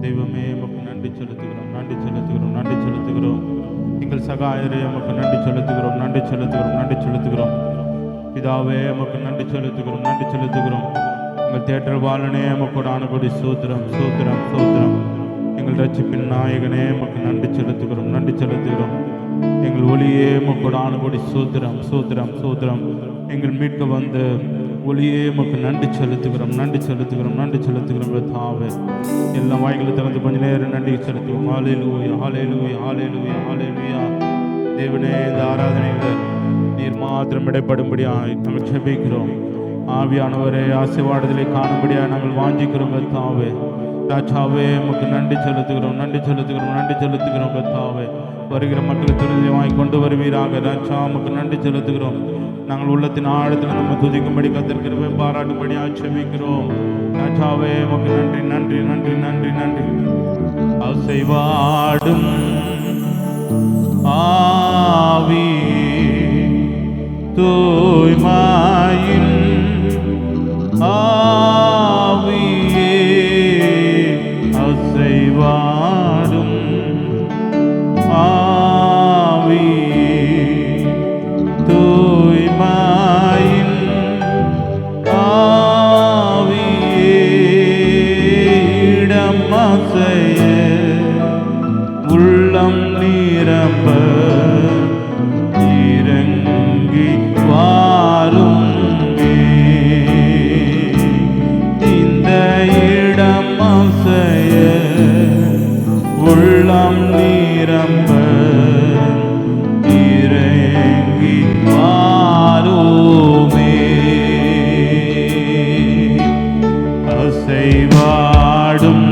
தெய்வமே உமக்கு நன்றி செலுத்துகிறோம், நன்றி செலுத்துகிறோம், நன்றி செலுத்துகிறோம். எங்கள் சகாயரே உமக்கு நன்றி செலுத்துகிறோம், நன்றி செலுத்துகிறோம், நன்றி செலுத்துகிறோம். பிதாவே உமக்கு நன்றி செலுத்துகிறோம், நன்றி செலுத்துகிறோம். எங்கள் தேற்றவாளனே உமக்கு ஆனபடி சூத்திரம், சூத்திரம், சூத்திரம். எங்கள் ரட்சிப்பின் நாயகனே உமக்கு நன்றி செலுத்துகிறோம், நன்றி செலுத்துகிறோம். எங்கள் ஒளியே உமக்கு ஆனபடி சூத்திரம், சூத்திரம், சூத்திரம். எங்கள் மீட்க வந்து ஒளியே உமக்கு நன்றி செலுத்துகிறோம், நன்றி செலுத்துகிறோம், நன்றி செலுத்துகிறோம். தாவே எல்லா வாய்களை திறந்து கொஞ்ச நேரம் நன்றி செலுத்துவோம். ஹல்லேலூயா, ஹல்லேலூயா, ஹல்லேலூயா, ஹல்லேலூயா. தேவனே, இந்த ஆராதனையில் நீர் மாத்திரம் இடைப்படும்படியாய் நாங்கள் ஜெபிக்கிறோம். ஆவியானவரே, ஆசீர்வாதத்திலே காணும்படியாக நாங்கள் வாஞ்சிக்கிறோம். தாவே ராஜாவே உமக்கு நன்றி செலுத்துகிறோம், நன்றி செலுத்துகிறோம், நன்றி செலுத்துகிறோம். தாவே வருகிற மக்களை துரிதமாய் கொண்டு வருவீராக. ராஜா உமக்கு நன்றி செலுத்துகிறோம். நாங்கள் உள்ளத்தின் ஆழத்தில் நம்ம துதிக்கும்படி கத்திருக்கிறவே பாராட்டும்படி ஆட்சேபிக்கிறோம். ராஜாவே உமக்கு நன்றி, நன்றி, நன்றி, நன்றி, நன்றி. அசைவாடும் ஆவி தூய்மையின் ஆவியே, அசைவாடும் ஆவியே, தூய்மையின் ஆவியே, இடம் அசைய உள்ளம் நிரம்ப இறங்கி வாரும். இந்த இடம் அசைய உள்ளம் நிரம்ப இறங்கி வாருமே. அசைவாடும்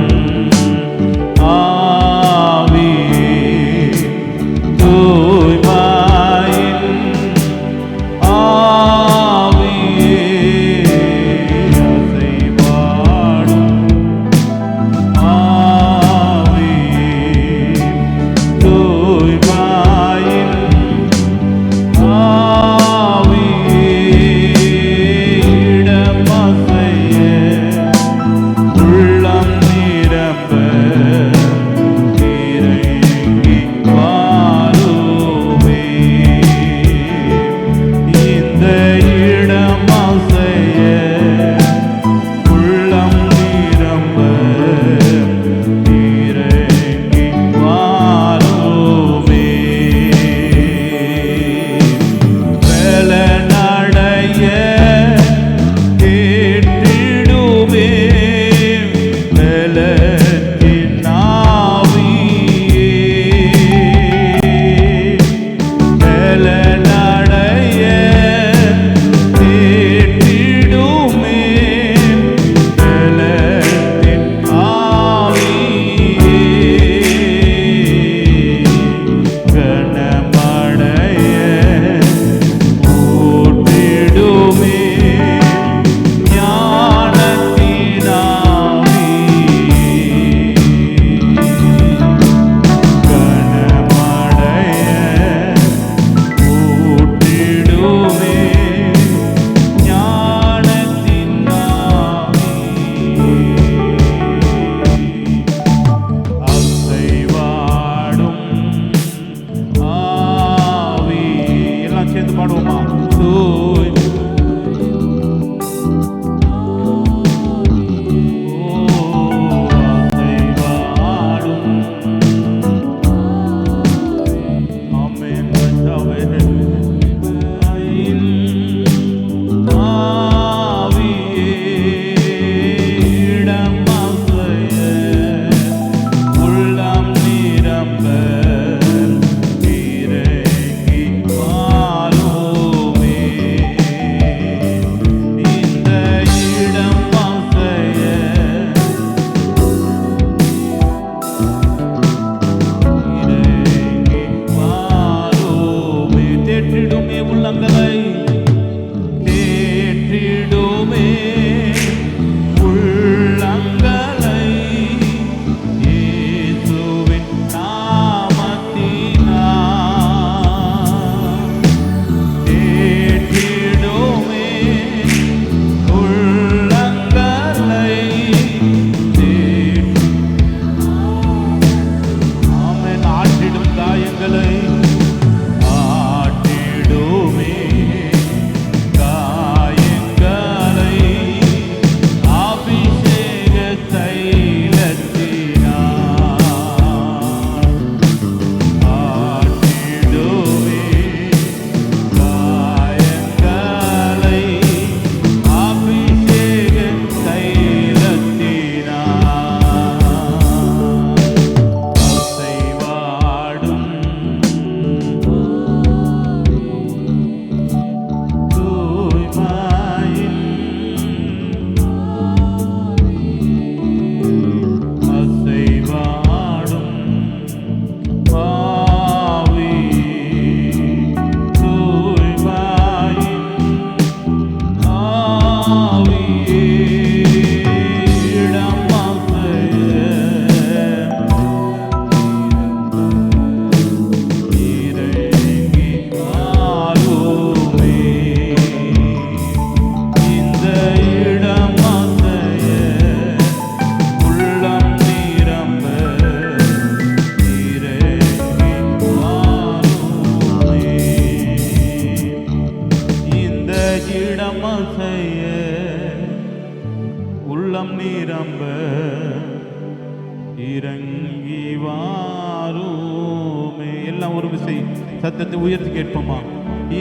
ஒரு விசை சத்தத்தை உயர்த்தி கேட்போமா?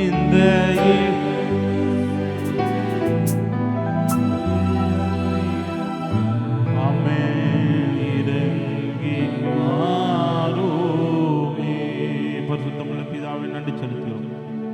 இந்த பரிசுத்தமுள்ள பிதாவே நன்றி செலுத்துகிறோம்.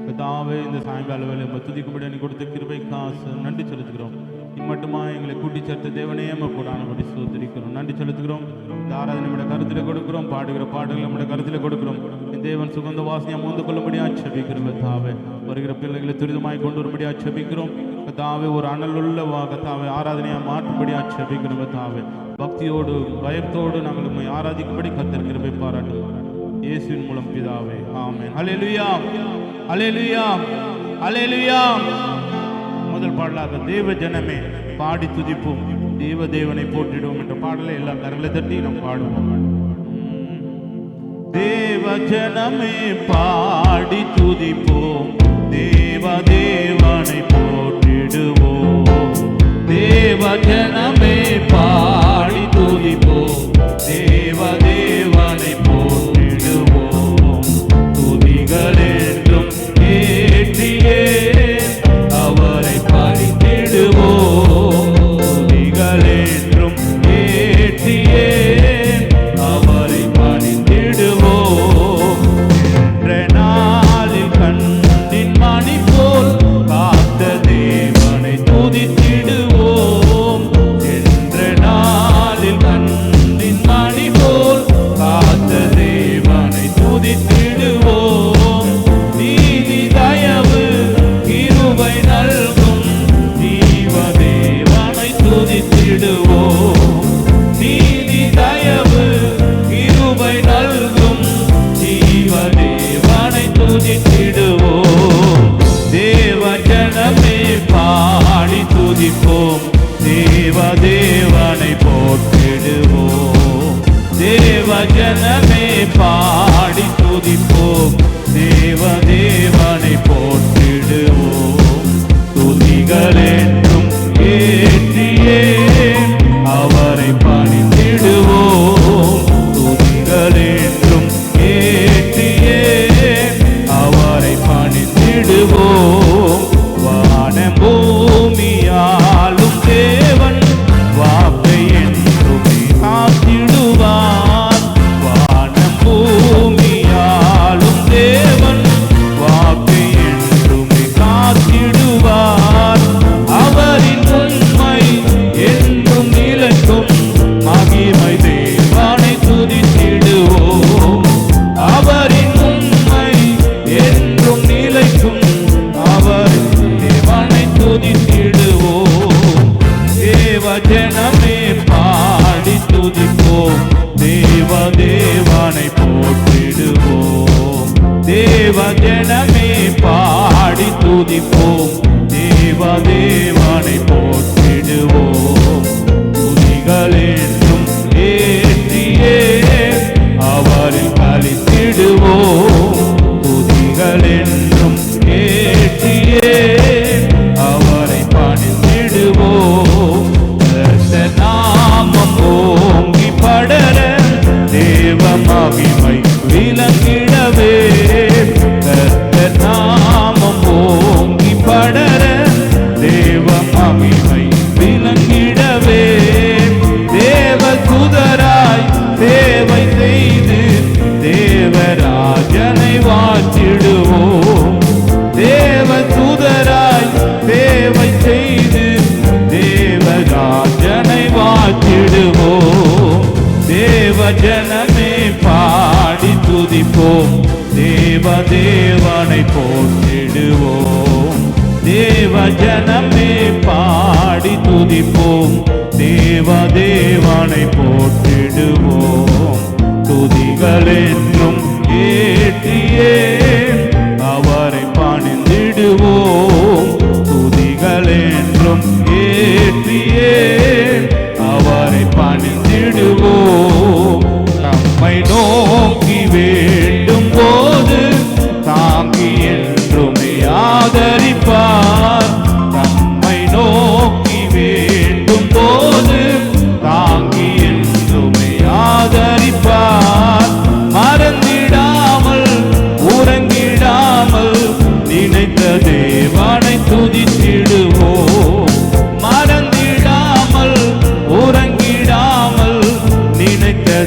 பிதாவே, இந்த சாயங்கால வேலை துதிக்கும்படி நீ கொடுத்த கிருபை காசு நன்றி செலுத்துகிறோம். இம்மட்டுமா எங்களை கூட்டி சேர்த்த தேவனே கூட ஆனபடி சோதரிக்கிறோம். நன்றி செலுத்துகிறோம். இந்த ஆராதனை நம்முடைய கருத்தில் கொடுக்கிறோம். பாடுகிற பாடல்கள் நம்முடைய கருத்தில் கொடுக்கிறோம். தேவன் சுகந்த வாசனையை மூந்து கொள்ளும்படி ஆட்சேபிக்கிறோம். கத்தாவே, வருகிற பிள்ளைகளை துரிதமாய் கொண்டு வரும்படி ஆட்சேபிக்கிறோம். கத்தாவே, ஒரு அனலுள்ள கத்தாவே ஆராதனையை மாற்றும்படி ஆட்சேபிக்கிறோம். கத்தாவே, பக்தியோடு பயத்தோடு நாங்கள் உண்மை ஆராதிக்கும்படி கர்த்தர் கிருபை பாராட்டும். இயேசுவின் மூலம் பிதாவே, ஆமென். ஹல்லேலூயா, ஹல்லேலூயா, ஹல்லேலூயா. முதல் பாடலாக தேவ ஜனமே பாடி துதிப்போம், தேவ தேவனை போற்றிடுவோம் என்ற பாடலை எல்லா கரங்களை தட்டி நாம் பாடுவோம். தேவ ஜனமே பாடி துதிப்போம், தேவ தேவனை போற்றிடுவோம். தேவ ஜனமே பாடி துதிப்போம், தேவ தேவனை போற்றிடுவோம். துதிகள் என்றும் ஏற்றியே அவரை பணிந்திடுவோம். துதிகள் என்றும் ஏற்றியே அவரை பணிந்திடுவோம். என்ற நாளில் கண்ணின் மணி போல் காத்த தேவனை துதித்திடுவோம். என்ற நாளில் கண்ணின் மணி போல் காத்த தேவனை துதித்திடுவோம். நீதி தயவு கிருபை நல்கும் ஜீவ தேவனை துதித்திடுவோம். நீதி தயவு கிருபை நல்கும் ஜீவ தேவனை துதித்திடுவோம். தேவ ஜனமே பாடி துதிப்போம், தேவ தேவனை போற்றிடுவோம். தேவ ஜனமே பாடி துதிப்போம், தேவ தேவனை போற்றிடுவோம். துதிகள் என்றும் ஏற்றியே அவரை பணிந்திடுவோம். துதிகள் என்றும் ஏற்றியே அவரை பணிந்திடுவோம். வானம் பூமியாளும் தேவன் வாக்கை என்றுமே காத்திடுவார். வானம் பூமியாளும் தேவன் வாக்கை என்றுமே காத்திடுவார். அவரின் உண்மை என்றும் நிலைக்கும், மகிமை தேவனை துதித்திடுவோம். அவரின் உண்மை என்றும் நிலைக்கும், அவர் தேவனை துதித்திடுவோம். தேவ ஜனமே பாடி துதிப்போம், தேவ தேவனை போற்றிடுவோம். தேவ ஜனமே பாடி துதிப்போம், தேவ தேவனை போற்றிடுவோம். துதிகள் என்றும் ஏற்றியே அவரில் கழித்திடுவோம். துதிகள் என்றும் ஏற்றியே அவரை பணிந்திடுவோம். கர்த்தர் நாமம் ஓங்கி படர தேவ மகிமை விளங்கிடவே. கர்த்தர் நாமம் ஓங்கி படர தேவ மகிமை விளங்கிடவே. தேவ சுதராய் சேவை செய்து தேவராஜனை வாற்றிடுவோம். தேவ சுதராய் சேவை செய்து தேவராஜனை வாற்றிடுவோம். தேவ ஜனமே பாடி துதிப்போம், தேவ தேவனை போற்றிடுவோம். தேவ ஜனமே பாடி துதிப்போம், தேவ தேவனை போற்றிடுவோம். துதிகள் என்றும் ஏற்றியே அவரை பணிந்திடுவோம். துதிகள் என்றும் ஏற்றியே அவரை பணிந்திடுவோம். நம்மை நோக்கி வேண்டும் போது தாங்கி என்றுமே ஆதரிப்பார். நம்மை நோக்கி வேண்டும் போது தாங்கி என்றுமே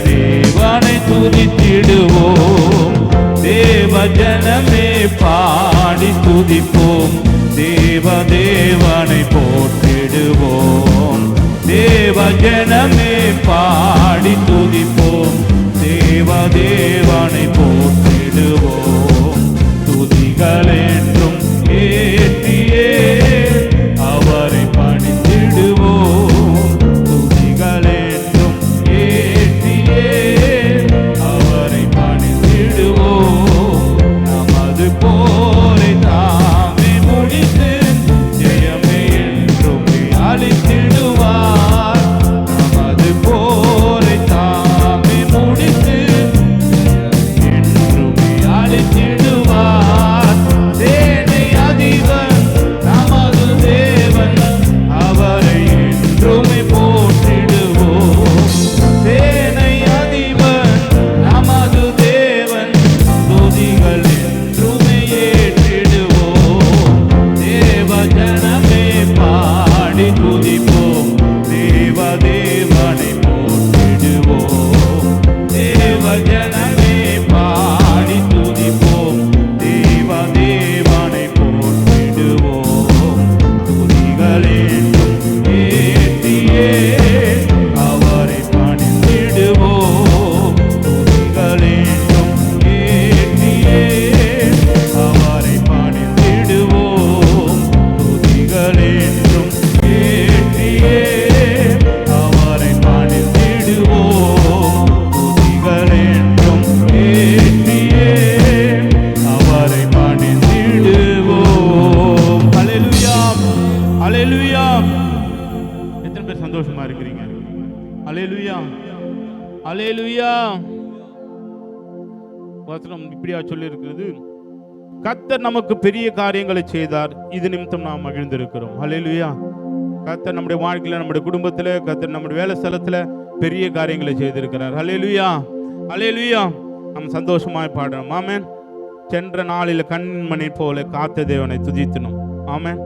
தேவனை துதித்திடுவோம். தேவ ஜனமே பாடி துதிப்போம். தேவனை போற்றிடுவோம். தேவ ஜனமே பாடி துதிப்போம். தேவனை போற்றிடுவோம். துதிகள் என்றும் ஏற்றியே அவரை பணிந்திடுவோம். துதிகள் என்றும் ஏற்றியே அவரை பணிந்திடுவோம். நமது போரை தாமே முடித்து ஜெயமே என்றுமே அளித்திடுவார். நமது போரை தாமே முடித்து என்றுமே அளித்திடுவார். சேனை அதிபர் நமது தேவன், அவரை என்றுமே போற்றிடுவோம். சேனை அதிபர் நமது தேவன், துதிகள் என்றுமே ஏற்றிடுவோம். தேவ ஜனமே பாடி துதிப்போம். தேவனை போற்றிடுவோம். தேவ ஜனமே பாடி துதிப்போம். தேவனை போற்றிடுவோம். துதிகள் என்றும் ஏற்றியே அவரை பணிந்திடுவோம். துதிகள் என்றும் ஏற்றியே அவரை பணிந்திடுவோம். துதிகள் என்றும் ஏற்றியே அவரை பணிந்திடுவோம். துதிகள் என்றும் ஏற்றியே அவரை பணிந்திடுவோம். ஹல்லேலூயா, ஹல்லேலூயா. எத்தனை பேர் சந்தோஷமா இருக்கிறீங்க? ஹல்லேலூயா, ஹல்லேலூயா. வசனம் இப்படியா சொல்லி இருக்கிறது, கர்த்தர் நமக்கு பெரிய காரியங்களை செய்தார், இது நிமித்தம் நாம் மகிழ்ந்திருக்கிறோம். ஹல்லேலூயா. கர்த்தர் நம்முடைய வாழ்க்கையில, நம்முடைய குடும்பத்துல, கர்த்தர் நம்முடைய வேலை ஸ்தலத்துல பெரிய காரியங்களை செய்திருக்கிறார். ஹல்லேலூயா, ஹல்லேலூயா. நாம் சந்தோஷமாய் பாடணும். ஆமென். சென்ற நாளில் கண்மணி போல காத்த தேவனை துதித்தணும். ஆமென்.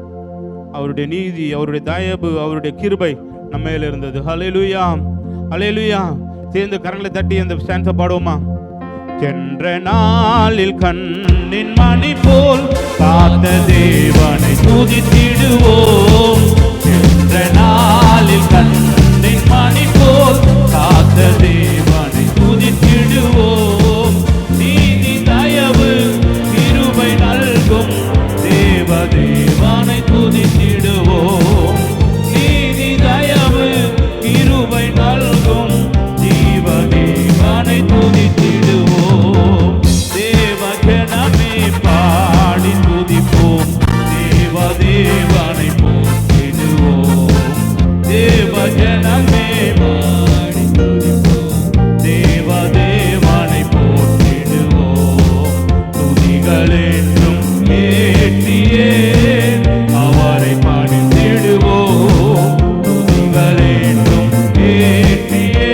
அவருடைய நீதி, அவருடைய தயவு, அவருடைய கிருபை நம்ம மேல இருந்தது. ஹல்லேலூயா, ஹல்லேலூயா. சேர்ந்து கரங்களை தட்டி அந்த ஸ்டான்ஸை பாடுவோமா? சென்ற நாளில் கண்ணின் மணி போல் காத்த தேவனை துதித்திடுவோம். சென்ற நாளில் கண்ணின் மணி போல் காத்த தேவனை துதித்திடுவோம். நீதி தயவு கிருபை நல்கும் தேவனை துதித்திடுவோம். நீதி தயவு கிருபை நல்கும் தேவனை துதித்திடுவோம். தேவ ஜனமே பாடி துதிப்போம். தேவனை போற்றிடுவோம். தேவ ஜனமே பாடி துதிப்போம். தேவனை போற்றிடுவோம். துதிகள் என்றும் ஏற்றியே அவரை பணிந்திடுவோம். துதிகள் என்றும் ஏற்றியே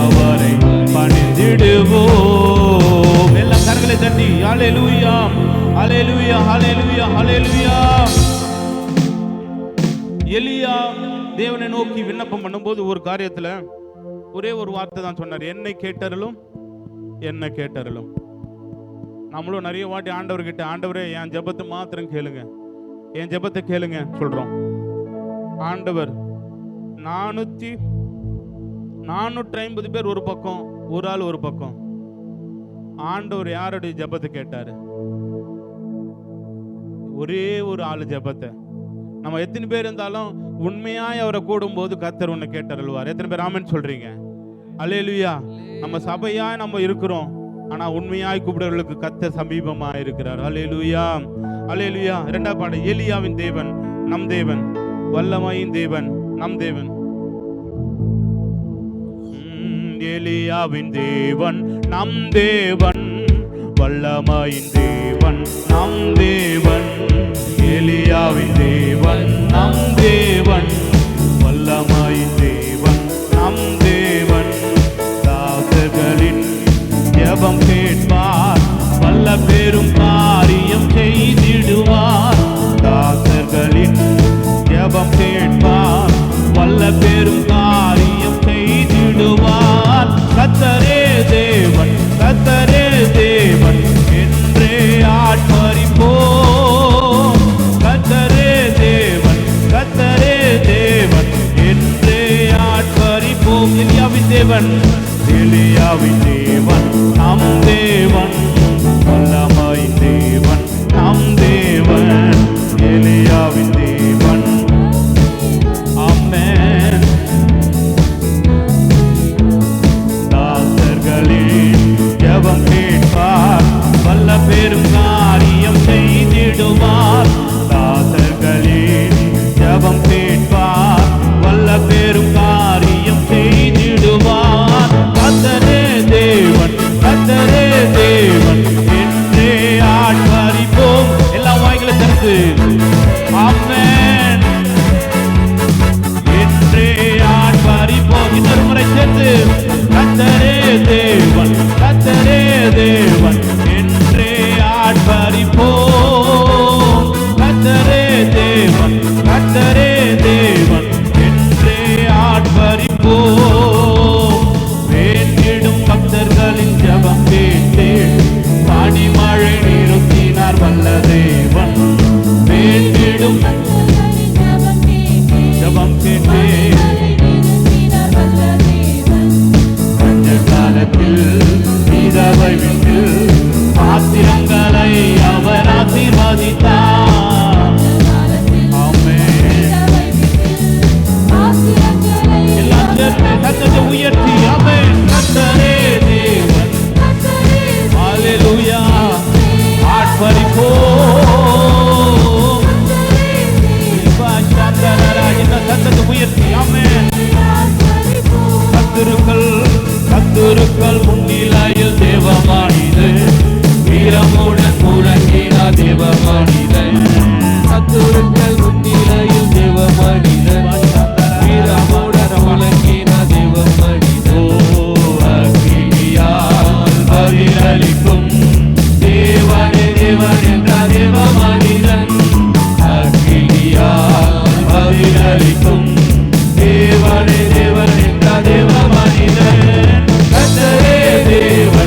அவரை பணிந்திடுவோம். எல்லாம் கரங்களை தட்டி ஹல்லேலூயா, ஹல்லேலூயா, ஹல்லேலூயா, ஹல்லேலூயா. எலியா தேவனை நோக்கி விண்ணப்பம் பண்ணும்போது ஒரு காரியத்துல ஒரே ஒரு வார்த்தை தான் சொன்னார், என்னை கேட்டருளும், என்ன கேட்டருளும். நம்மளும் நிறைய வாட்டி ஆண்டவர்கிட்ட, ஆண்டவரே என் ஜெபத்தை மாத்திரம் கேளுங்க, என் ஜெபத்தை கேளுங்க சொல்றோம். ஆண்டவர் 450 பேர் ஒரு பக்கம், ஒரு ஆள் ஒரு பக்கம். ஆண்டவர் யாருடைய ஜெபத்தை கேட்டாரு? ஒரே ஒரு ஆளு ஜெபத்தை. நம்ம எத்தனை பேர் இருந்தாலும் உண்மையாய் அவரை கூடும்போது கர்த்தர் உன்னை கேட்டருள்வார். எத்தனை பேர் ஆமென் சொல்றீங்க? அல்லேலூயா. நம்ம சபையாய் நம்ம இருக்கிறோம், ஆனா உண்மையாய் கூப்பிடுறவர்களுக்கு கர்த்தர் சமீபமா இருக்கிறார். அல்லேலூயா, அல்லேலூயா. இரண்டாவது பாடல், எலியாவின் தேவன் நம் தேவன், வல்லமையின் தேவன் நம் தேவன். எலியாவின் தேவன் நம் தேவன், வல்லமையின் தேவன் நம் தேவன். எலியாவின் தேவன் நம் தேவன், வல்லமையின் தேவன் நம் தேவன். தாசர்களின் ஜெபம் கேட்பார், வல்ல பெரும் காரியம் செய்திடுவார். தாசர்களின் ஜெபம் கேட்பார், வல்ல பெரும் காரியம் செய்திடுவார். கத்தரே தேவன், கத்தரே தேவன் என்றே ஆட்பரிப்போம். கத்தரே தேவன், கத்தரே தேவன் என்றே ஆட்பரிப்போம். எலியாவின் தேவன், எலியாவின் தேவன் நம் தேவன், வல்லமையின் தேவன் நம் தேவன், எலியாவின் தேவன். ஆமென். தாசர்களின் ஜெபம் கேட்பார், வல்ல பெரும் காரியம் செய்திடுவார். தாசர்களின் ஜெபம் கேட்பார், வல்ல பெரும் காரியம் செய்திடுவார். கத்தரே தேவன், கத்தரே தேவன் என்றே ஆட்பரிப்போம். எல்லா வாய்களை திறந்து ஆமென் என்றே ஆட்பரிப்போம். இன்னொரு முறை சேர்த்து கத்தரே தேவன், கத்தரே தேவன் என்றே ஆட்பரிப்போம். கத்தரே தேவன், கத்தரே தேவன் என்றே ஆட்பரிப்போம். வேண்டிடும் பக்தர்களின் ஜெபம் கேட்டு பனிமழை நிறுத்தினார் வல்ல தேவன். வேண்டிடும் ஜெபம் கேட்டு பஞ்ச காலத்தில் விதவை விட்டு பாத்திரங்களை அவர் ஆசீர்வதித்தார். ஆமென். எல்லாம் சேர்ந்து சத்தத்தை உயர்த்தி ஆமென். கத்தரே தேவன், ஹல்லேலூயா, ஆட்பரிப்போம். இந்த சத்தத்தை உயர்த்தி ஆமென். கத்தருக்கள், கத்தருக்கள் முன்னிலையில் தேவமானிது, வீரமுடன் முழங்கினார் தேவமானிது. கத்தருக்கள் முன்னிலையில் தேவமானிது, வீரமுடன் முழங்கினார் தேவமானிது. அக்கினியால் பதிலளிக்கும் தேவனே தேவன் என்றார் தேவமானிதன். அக்கினியால் பதிலளிக்கும் தேவனே தேவன் என்றார் தேவமானிதன். கத்தரே தேவன்,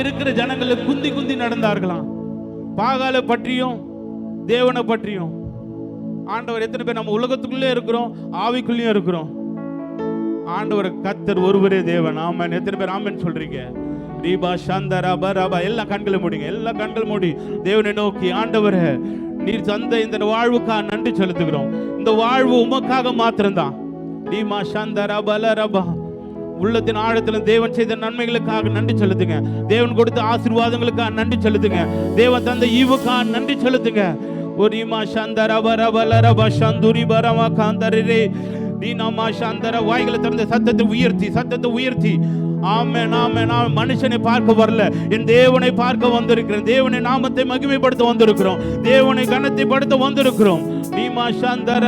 இருக்கிற ஜனங்களை குந்தி குந்தி நடந்தார்களாம். பாகாலை பற்றியும் தேவனை பற்றியும். ஆண்டவர் எத்தனை பேர் நம்ம உலகத்துக்குள்ளே இருக்கிறோம், ஆவிக்குள்ளேயும் இருக்கிறோம். ஆண்டவர் கர்த்தர் ஒருவரே தேவன். ஆமென். எத்தனை பேர் ஆமென் சொல்றீங்க? ரீபா சந்தரா பரபா. எல்லா கண்களை மூடிங்க, எல்லா கண்கள் மூடி தேவனை நோக்கி, ஆண்டவரே நீர் தந்த இந்த வாழ்வுக்காக நன்றி செலுத்துகிறோம். இந்த வாழ்வு உமக்காக மாத்திரம்தான். ரீமா சந்தரா பலரபா. உள்ளத்தின் ஆழத்தில் தேவன் செய்த நன்மைகளுக்காக நன்றி செலுத்துங்க. தேவன் கொடுத்த ஆசீர்வாதங்களுக்காக நன்றி செலுத்துங்க. தேவன் தந்த ஈவுக்காக நன்றி செலுத்துங்க. ஒரிமா சந்தரா பரபலரபா சந்துரி பரமா காந்தரே நீனாமா சந்தர. வாய்களை திறந்த சத்தத்தை உயர்த்தி ஆமென் ஆமென். மனுஷனை பார்க்க வரல, என் தேவனை பார்க்க வந்திருக்கிறேன். தேவனை நாமத்தை மகிமைப்படுத்த வந்திருக்கிறோம். தேவனை கனத்தை படுத்த வந்திருக்கிறோம். நீமா சந்தர.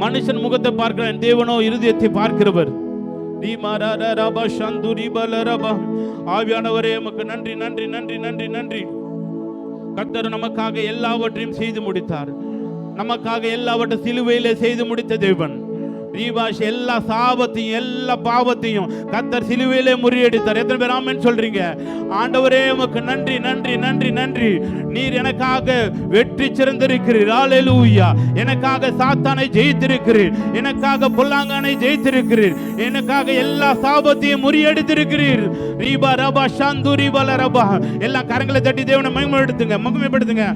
மனுஷன் முகத்தை பார்க்கிறேன், தேவனோ இருதயத்தை பார்க்கிறவர். ஆவியானவரே உமக்கு நன்றி நன்றி நன்றி நன்றி நன்றி. கர்த்தர் நமக்காக எல்லாவற்றையும் செய்து முடித்தார். நமக்காக எல்லாவற்றையும் சிலுவையிலே செய்து முடித்த தேவன். ரீபாஷ் எல்லா சாபத்தையும் எல்லா பாவத்தையும் கர்த்தர் சிலுவையிலே முறியடித்தார். எத்தனை பேர் ஆமென் சொல்றீங்க? ஆண்டவரே உமக்கு நன்றி நன்றி நன்றி நன்றி. நீர் எனக்காக வெற்றி சிறந்திருக்கிறீர். ஹல்லேலூயா. எனக்காக சாத்தானை ஜெயித்திருக்கிறீர். எனக்காக பொல்லாங்கானை ஜெயித்திருக்கிறீர். எனக்காக எல்லா சாபத்தையும் முறியடித்திருக்கிறீர். ரீபா ரபா சந்துரி பலரபா. எல்லா கரங்களை தட்டி தேவனை மகிமைப்படுத்துங்க.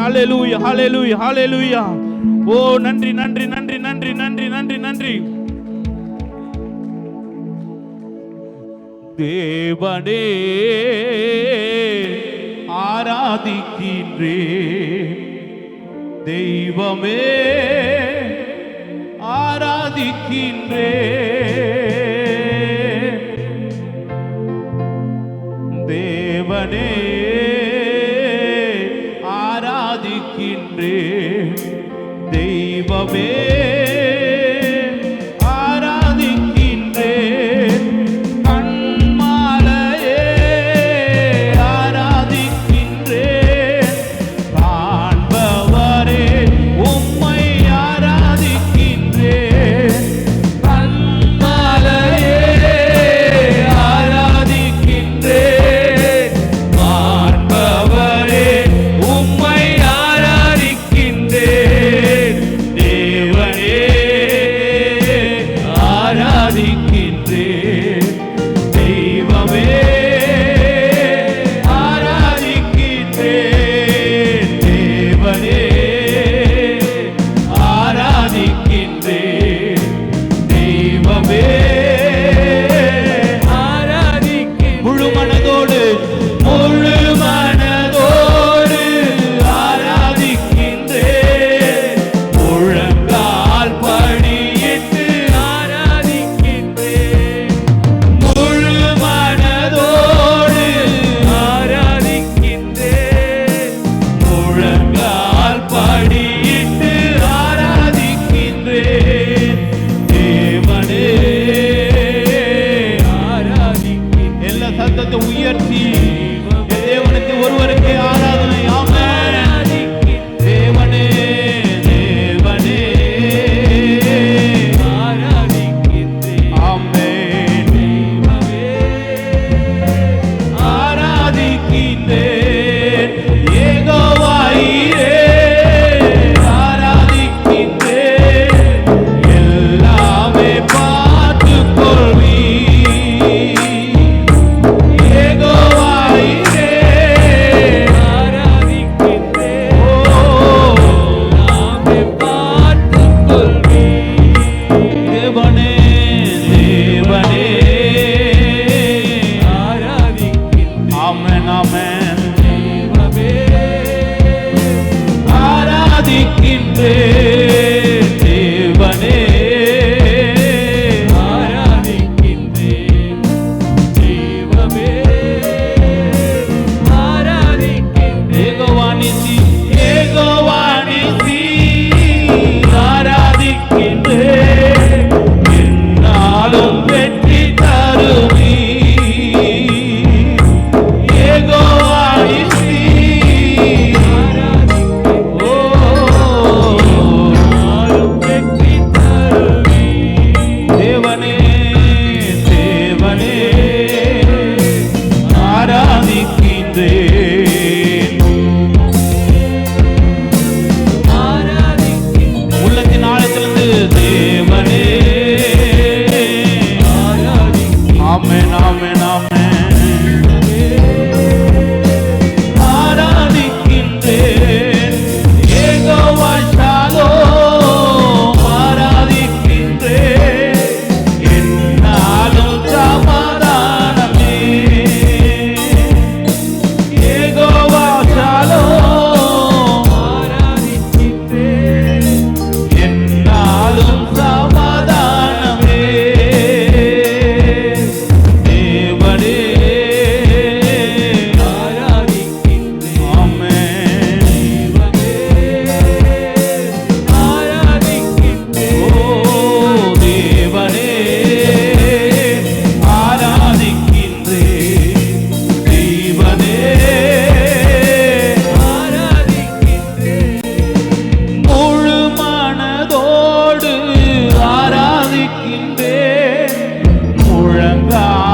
ஹல்லேலூயா ஹல்லேலூயா ஹல்லேலூயா. ஓ நன்றி நன்றி நன்றி நன்றி நன்றி நன்றி நன்றி. தேவனே ஆராதிக்கின்றே, தெய்வமே ஆராதிக்கின்றே. தேவனே ஆராதிக்கின்றே, தெய்வமே ஆராதிக்கின்றே. கண்மாலையே ஆராதிக்கின்றே. காண்பவரே உம்மை ஆராதிக்கின்றே. கண்மாலையே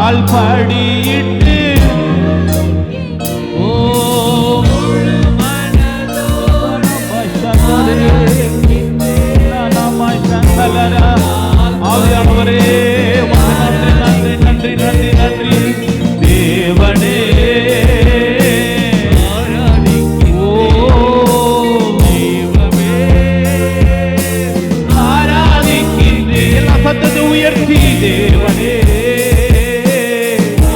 கால்படியிட்டு ஆவியானவரே நன்றி நன்றி நன்றி நன்றி தேவனே சத்தத்தை உயர்த்தி தேவனே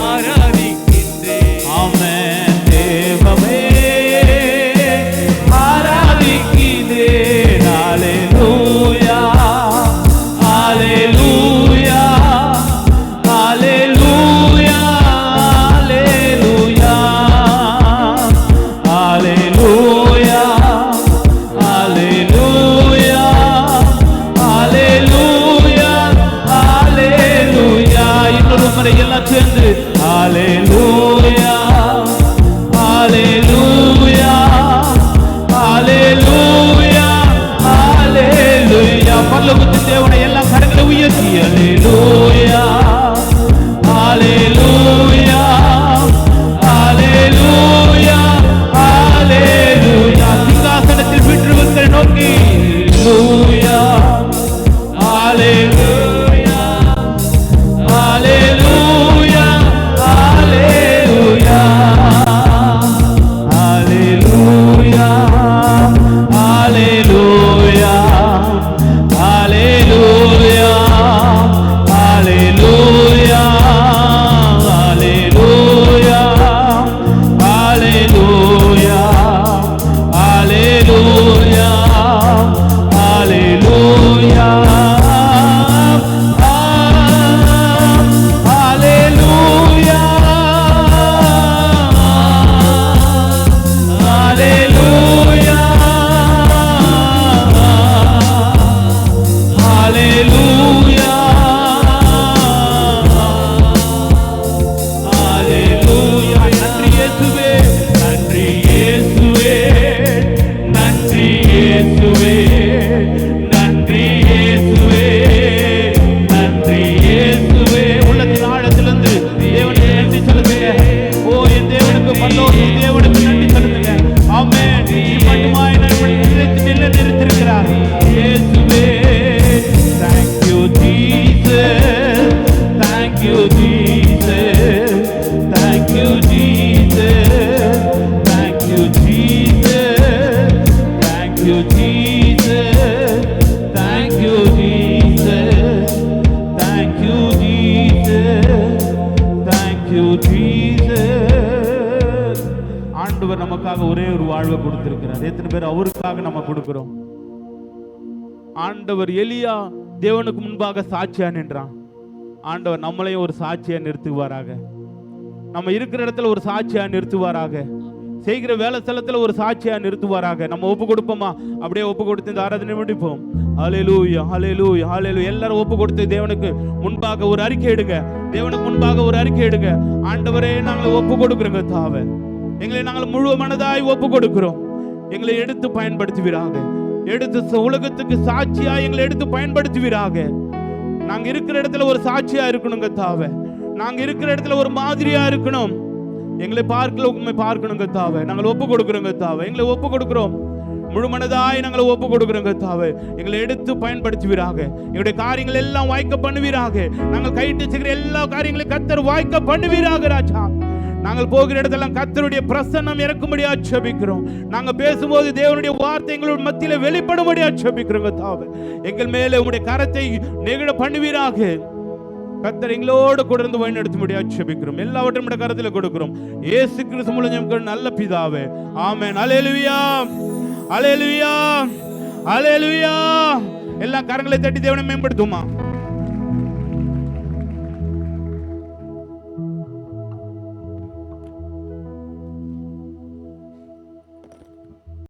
ஆராதிக்கின்றேன். ஆமென் தேவமே ஆராதிக்கின்றேன். ஹல்லேலூயா ஹல்லேலூயா ஹல்லேலூயா ஹல்லேலூயா ஹல்லேலூயா ஹல்லேலூயா ஹல்லேலூயா. இன்னொரு முறை எல்லாம் சேர்ந்து ஹல்லேலூயா ஹல்லேலூயா ஹல்லேலூயா ஹல்லேலூயா. பரலோகத்தின் தேவனை எல்லாம் கரங்களை உயர்த்தி ஹல்லேலூயா ஹல்லேலூயா ஹல்லேலூயா ஹல்லேலூயா. சிங்காசனத்தில் வீற்றிருக்கிற நோக்கி ஹல்லேலூயா ஹல்லேலூயா ஹல்லேலூயா ஹல்லேலூயா ஹல்லேலூயா ஹல்லேலூயா ஹல்லேலூயா ஹல்லேலூயா ஹல்லேலூயா ஹல்லேலூயா ஹல்லேலூயா ஹல்லேலூயா நமக்காக ஒரே ஒரு வாழ்வை கொடுத்திருக்கிறார். எத்தனை பேர் அவருக்காக நம்ம கொடுக்கிறோம்? ஆண்டவர் எலியா தேவனுக்கு முன்பாக சாட்சியா நின்றான். ஆண்டவர் நம்மளையும் ஒரு சாட்சியா நிறுத்துவாராக. நம்ம இருக்கிற இடத்துல ஒரு சாட்சியா நிறுத்துவாராக. செய்கிற வேலை ஸ்தலத்துல ஒரு சாட்சியா நிறுத்துவாராக. நம்ம ஒப்பு கொடுப்போமா? அப்படியே ஒப்பு கொடுத்து இந்த ஆராதனை முடிப்போம். ஹல்லேலூயா ஹல்லேலூயா ஹல்லேலூயா. எல்லாரும் ஒப்பு கொடுத்து தேவனுக்கு முன்பாக ஒரு அறிக்கை எடுங்க. தேவனுக்கு முன்பாக ஒரு அறிக்கை எடுங்க. ஆண்டவரே, நாங்கள் ஒப்பு கொடுக்கிறோங்க தாவே. எங்களை நாங்கள் முழு மனதாய் ஒப்பு கொடுக்கிறோம். எங்களை எடுத்து பயன்படுத்துவீராக. எடுத்து உலகத்துக்கு சாட்சியா எங்களை எடுத்து பயன்படுத்துவீராக. நாங்க இருக்கிற இடத்துல ஒரு சாட்சியா இருக்கணுங்க தாவே. நாங்க இருக்கிற இடத்துல ஒரு மாதிரியா இருக்கணும். எங்களை பார்க்கணுங்க தாவே. நாங்கள் ஒப்பு கொடுக்கிறோங்க தாவே. எங்களை ஒப்பு கொடுக்கிறோம். முழு மனதாய் நாங்கள் ஒப்பு கொடுக்கிறோங்க தாவே. எங்களை எடுத்து பயன்படுத்துவீராக. எங்களுடைய காரியங்கள் எல்லாம் வாய்க்க பண்ணுவீராக. நாங்கள் கைட்டு செய்கிற எல்லா காரியங்களையும் கர்த்தர் வாய்க்க பண்ணுவீராக ராஜா. நாங்கள் போகிற இடத்தெல்லாம் கர்த்தருடைய பிரசன்னம் இறக்கும்படியா ஜெபிக்கிறோம். நாங்க பேசும்போது தேவனுடைய வார்த்தை எங்களுடைய மத்தியில வெளிப்படும்படியா ஜெபிக்கிறோங்க தாவே. எங்கள் மேலே உம்முடைய கரத்தை நெகிழ பண்ணுவீராக. கர்த்தர் எங்களோடு கூட இருந்து வழிநடத்தும்படியா ஜெபிக்கிறோம். எல்லாவற்றையும் உம்முடைய கரத்தில் கொடுக்கிறோம். இயேசு கிறிஸ்து மூலம் ஜெபிக்கிறோம் நல்ல பிதாவே. ஆமென். ஹல்லேலூயா ஹல்லேலூயா ஹல்லேலூயா. எல்லா கரங்களை தட்டி தேவனை மேம்படுத்துமா.